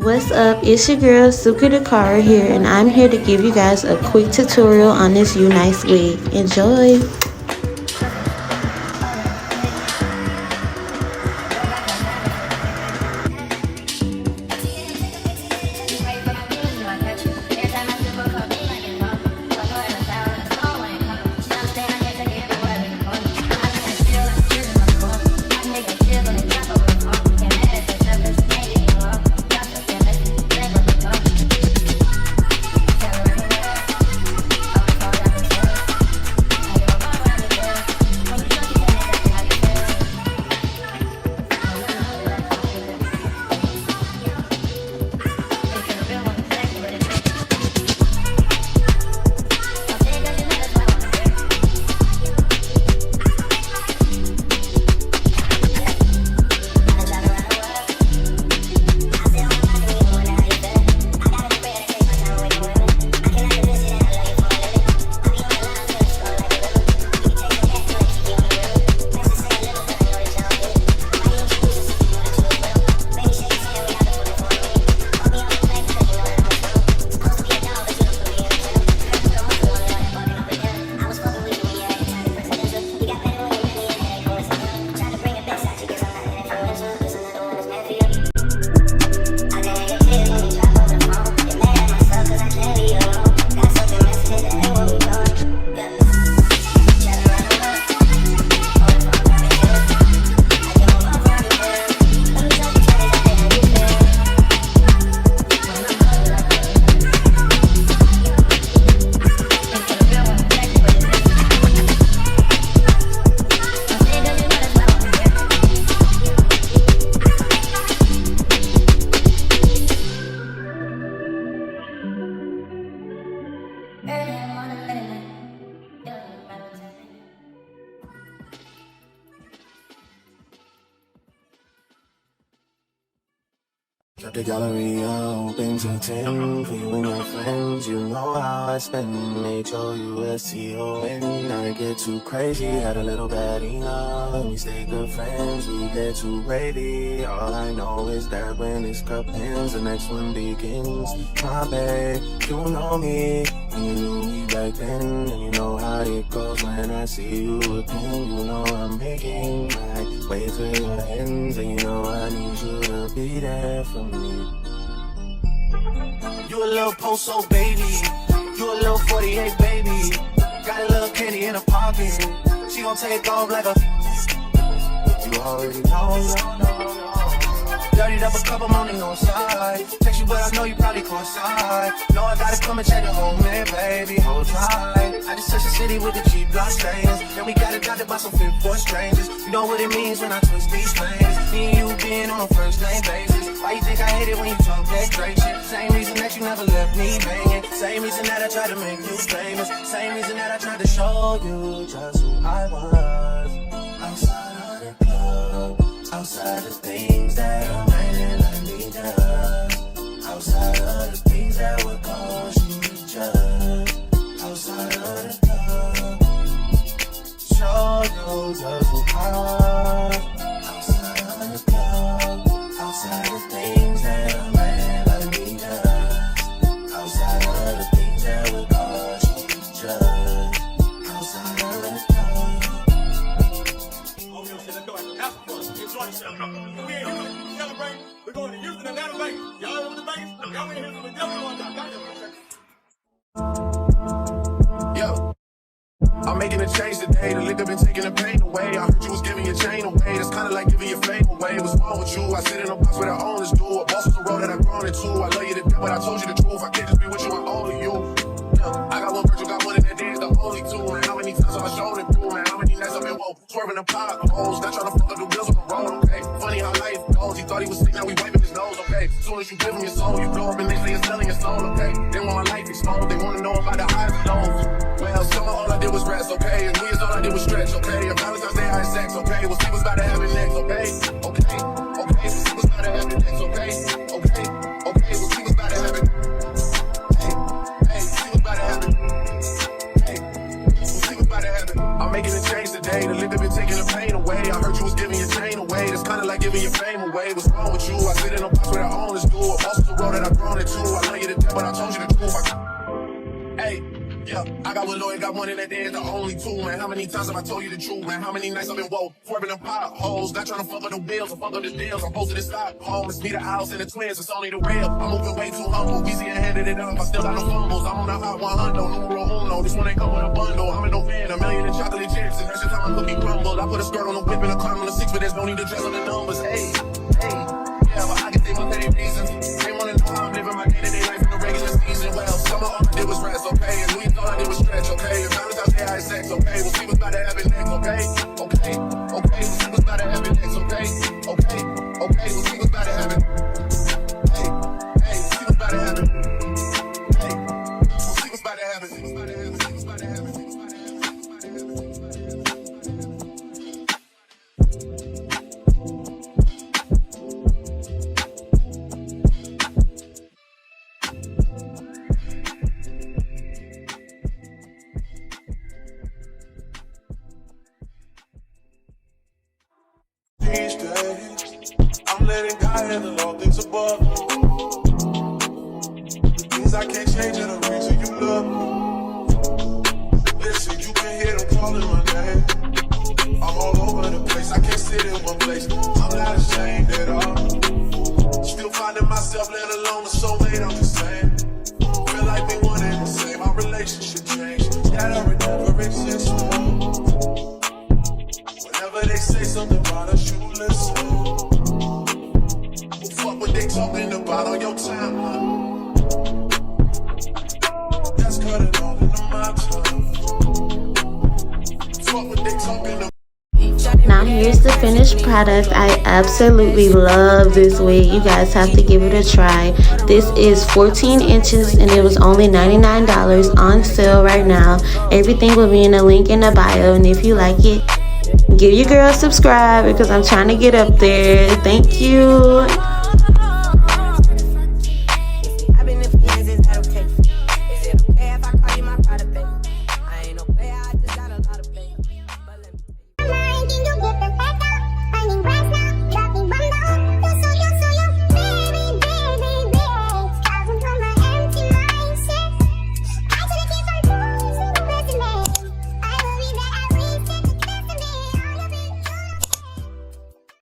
What's up? It's your girl Suka Dakara here, and I'm here to give you guys a quick tutorial on this Unice wig. Enjoy! Kept the gallery open till 10 for you and your friends. You know how I spend H-O-U-S-T-O-N. I get too crazy, had a little bad enough. We stay good friends, we get too wavy. All I know is that when this cup ends, the next one begins. My babe, you know me, and you knew me back then. And you know how it goes when I see you again. You know I'm making my way to your ends, and you know I need you to be there for me. You a little post-so baby, you a little 48 baby. Got a little candy in her pocket, she gon' take off like a. You already know. Dirtied up a cup, I'm on the north side. Text you, but I know you probably coincide. Know I gotta come and check the home, man, baby, hold tight. I just touched the city with the G-block stains. Then we got adopted by some fit for strangers. You know what it means when I twist these fingers. Me and you being on a first name basis. Why you think I hate it when you talk that great shit? Same reason that you never left me banging. Same reason that I tried to make you famous. Same reason that I tried to show you just who I was. Outside of the club, outside of things that a man like me does. Outside of the things that would cause you to judge. Outside of the club, show you just who I was. Outside of the club, outside of things that a man like me does. Outside of the things that would cause you to judge. Outside of the club. We're going to Houston and Atlanta, Vegas. Y'all remember the Vegas? Y'all in Houston, we definitely want to Yo, I'm making a change today. The liquor been taking the pain away. I heard you was giving your chain away. That's kind of like giving your fame away. What's wrong with you? I sit in a box where the owners do. A boss is a road that I've grown into. I love you to death, but I told you the truth. I can't just be with you, I'm only you. I got one Virgil, got one in that day, it's the only two. And how many times have I shown it through? And how many nights I've been woke, swerving the potholes. Not trying to fuck up the wheels on the road, okay? Funny how life goes. He thought he was sick, now we wiping his nose, okay? As soon as you give him your soul, you blow up and they say you're selling your soul, okay? They want my life exposed, they wanna know about the highs and lows. Well, summer all I did was rest, okay? And New Year's all I did was stretch, okay? And Valentine's Day I had sex, okay? We'll see what's about to happen next, okay? Okay, okay, we'll see what's about to happen next, okay? Okay, okay, we'll see what's about to happen. Hey, see what's about to happen. Hey, we'll see what's about to happen. I'm making a change today, the liquor been taking the pain away. I heard you was giving your chain away, that's kinda like giving your fame away. What's wrong with you? I sit in a box where the owners do. A boss is a road never loyal, got one in that day is the only two, man. How many times have I told you the truth, man? How many nights I've been woke, swerving them potholes, not trying to fuck up the bills or fuck up the deals. I'm posted in Stockholm, it's me, the Owls, and the twins, it's only the real. I'm moving way too humble, easy and handed it up, I still got no fumbles. I'm on the hot 100, numero uno, this one ain't come with a bundle. I'm in no fan, a million in chocolate chips, and that's just how my cookie crumbled. I put a skirt on the whip and a climb on the 6, but there's no need to dress on the numbers. Hey, yeah, but I can think of petty reasons. They wanna know how I'm living my day-to-day life in the regular season. Well, some of all I did was rest, okay, and we thought I did was stretch, okay. And Valentine's Day I had sex, okay. We'll see what's about to happen next, okay. We'll see what's about to happen next, okay. We'll see what's about to happen. Hey, see what's about to happen. Hey, we'll see what's about to happen. See what's about to happen. See what's about to happen. See what's about to happen. These days, I'm letting God handle all things above. The things I can't change are the reason you love me. Listen, you can hear them calling my name. I'm all over the place, I can't sit in one place. I'm not ashamed at all. Still finding myself, let alone a soulmate, I'm just saying. Feel like we one and the same, our relationship changed. That I would never exist. Whenever they say something about us, you listen. Well, fuck what they talking about on your timeline. That's cutting all into my time. Fuck what they talking about. Now here's the finished product. I absolutely love this wig. You guys have to give it a try. This is 14 inches and it was only $99 on sale right now. Everything will be in the link in the bio, and if you like it, give your girl a subscribe because I'm trying to get up there. Thank you.